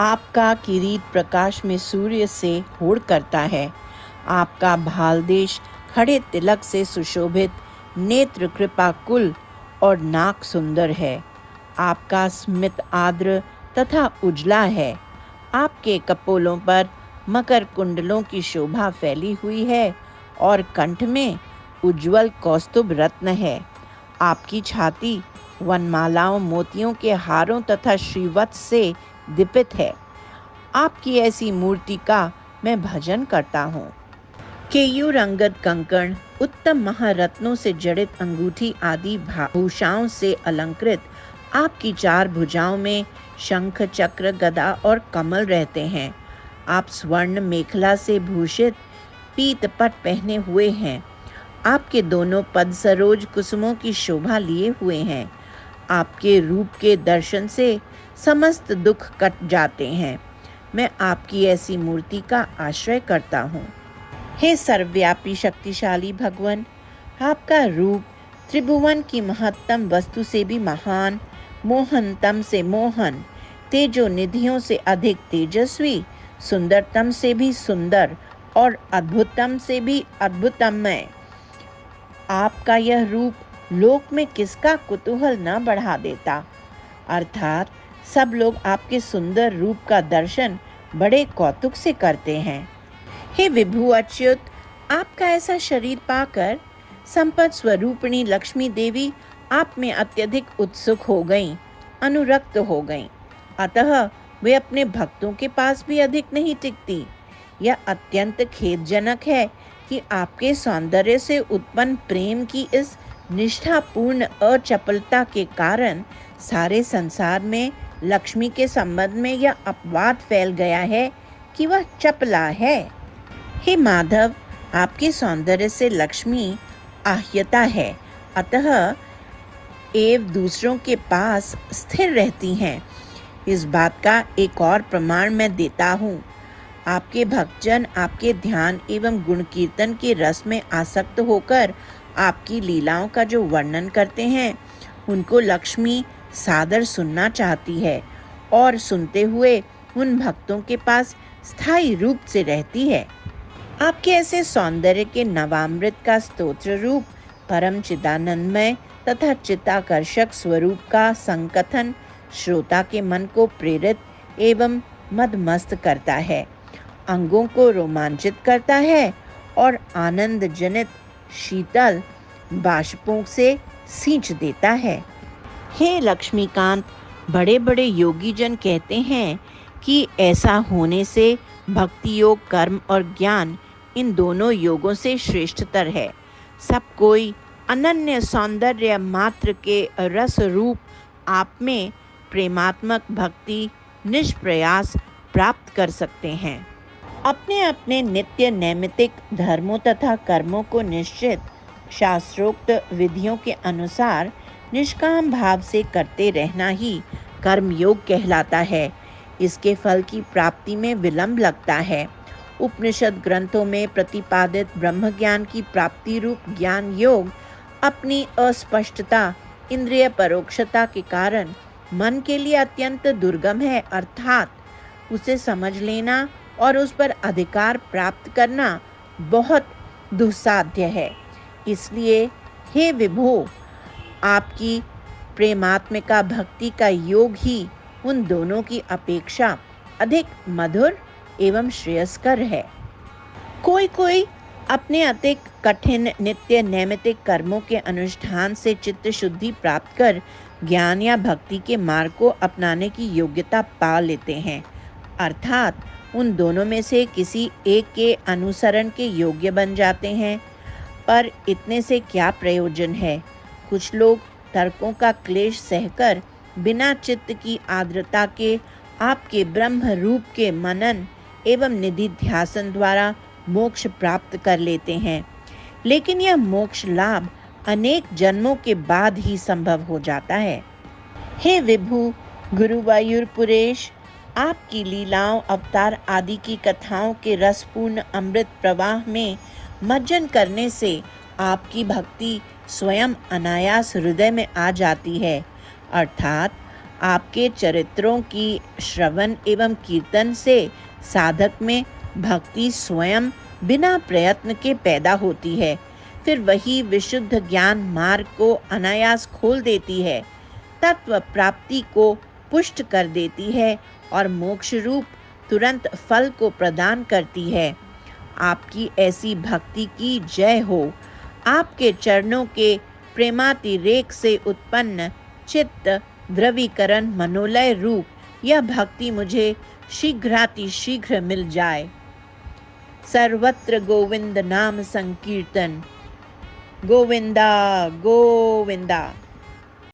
आपका किरीट प्रकाश में सूर्य से होड़ करता है। आपका भाल देश खड़े तिलक से सुशोभित, नेत्र कृपा कुल और नाक सुंदर है। आपका स्मित आर्द्र तथा उजला है। आपके कपोलों पर मकर कुंडलों की शोभा फैली हुई है और कंठ में उज्ज्वल कौस्तुभ रत्न है। आपकी छाती वनमालाओं, मोतियों के हारों तथा श्रीवत्स से दीपित है। आपकी ऐसी मूर्ति का मैं भजन करता हूँ। केयूर अंगद कंकण, उत्तम महारत्नों से जड़ित अंगूठी आदि भूषाओं से अलंकृत आपकी चार भुजाओं में शंख, चक्र, गदा और कमल रहते हैं। आप स्वर्ण मेखला से भूषित पीतपट पहने हुए हैं। आपके दोनों पद सरोज कुसुमों की शोभा लिए हुए हैं। आपके रूप के दर्शन से समस्त दुख कट जाते हैं। मैं आपकी ऐसी मूर्ति का आश्रय करता हूँ। हे सर्वव्यापी शक्तिशाली भगवान, आपका रूप त्रिभुवन की महत्तम वस्तु से भी महान, मोहनतम से मोहन, तेजो निधियों से अधिक तेजस्वी, सुंदरतम से भी सुंदर और अद्भुतम से भी अद्भुतमय। आपका यह रूप लोक में किसका कुतूहल न बढ़ा देता। अर्थात सब लोग आपके सुंदर रूप का दर्शन बड़े कौतुक से करते हैं। हे विभु अच्युत, आपका ऐसा शरीर पाकर संपत स्वरूपिणी लक्ष्मी देवी आप में अत्यधिक उत्सुक हो गईं, अनुरक्त हो गईं। अतः वे अपने भक्तों के पास भी अधिक नहीं टिकती। यह अत्यंत खेदजनक है कि आपके सौंदर्य से उत्पन्न प्रेम की इस निष्ठापूर्ण अचपलता के कारण सारे संसार में लक्ष्मी के संबंध में यह अपवाद फैल गया है कि वह चपला है। हे माधव, आपके सौंदर्य से लक्ष्मी आह्यता है, अतः एवं दूसरों के पास स्थिर रहती हैं। इस बात का एक और प्रमाण मैं देता हूँ। आपके भक्तजन आपके ध्यान एवं गुण कीर्तन के रस में आसक्त होकर आपकी लीलाओं का जो वर्णन करते हैं, उनको लक्ष्मी सादर सुनना चाहती है और सुनते हुए उन भक्तों के पास स्थायी रूप से रहती है। आपके ऐसे सौंदर्य के नवामृत का स्तोत्र रूप परम चिदानंदमय तथा चित्ताकर्षक स्वरूप का संकथन श्रोता के मन को प्रेरित एवं मदमस्त करता है, अंगों को रोमांचित करता है और आनंद जनित शीतल बाष्पों से सींच देता है। हे लक्ष्मीकांत, बड़े बड़े योगी जन कहते हैं कि ऐसा होने से भक्ति योग, कर्म और ज्ञान इन दोनों योगों से श्रेष्ठतर है। सब कोई अनन्य सौंदर्य मात्र के रस रूप आप में प्रेमात्मक भक्ति निष्प्रयास प्राप्त कर सकते हैं। अपने अपने नित्य नैमित्तिक धर्मों तथा कर्मों को निश्चित शास्त्रोक्त विधियों के अनुसार निष्काम भाव से करते रहना ही कर्म योग कहलाता है। इसके फल की प्राप्ति में विलंब लगता है। उपनिषद ग्रंथों में प्रतिपादित ब्रह्म ज्ञान की प्राप्ति रूप ज्ञान योग अपनी अस्पष्टता, इंद्रिय परोक्षता के कारण मन के लिए अत्यंत दुर्गम है। अर्थात उसे समझ लेना और उस पर अधिकार प्राप्त करना बहुत दुस्साध्य है। इसलिए हे विभो, आपकी प्रेमात्मिका भक्ति का योग ही उन दोनों की अपेक्षा अधिक मधुर एवं श्रेयस्कर है। कोई कोई अपने अति कठिन नित्य नैमित्तिक कर्मों के अनुष्ठान से चित्त शुद्धि प्राप्त कर ज्ञान या भक्ति के मार्ग को अपनाने की योग्यता पा लेते हैं। अर्थात उन दोनों में से किसी एक के अनुसरण के योग्य बन जाते हैं। पर इतने से क्या प्रयोजन है। कुछ लोग तर्कों का क्लेश सहकर बिना चित्त की आर्द्रता के आपके ब्रह्म रूप के मनन एवं निधि ध्यासन द्वारा मोक्ष प्राप्त कर लेते हैं। लेकिन यह मोक्ष लाभ अनेक जन्मों के बाद ही संभव हो जाता है। हे विभु गुरुवायुरपुरेश, आपकी लीलाओं, अवतार आदि की कथाओं के रसपूर्ण अमृत प्रवाह में मज्जन करने से आपकी भक्ति स्वयं अनायास हृदय में आ जाती है। अर्थात आपके चरित्रों की श्रवण एवं कीर्तन से साधक में भक्ति स्वयं बिना प्रयत्न के पैदा होती है। फिर वही विशुद्ध ज्ञान मार्ग को अनायास खोल देती है, तत्व प्राप्ति को पुष्ट कर देती है और मोक्ष रूप तुरंत फल को प्रदान करती है। आपकी ऐसी भक्ति की जय हो। आपके चरणों के प्रेमातिरेक से उत्पन्न चित्त द्रवीकरण मनोलय रूप यह भक्ति मुझे शीघ्रातिशीघ्र मिल जाए। सर्वत्र गोविंद नाम संकीर्तन। गोविंदा गोविंदा।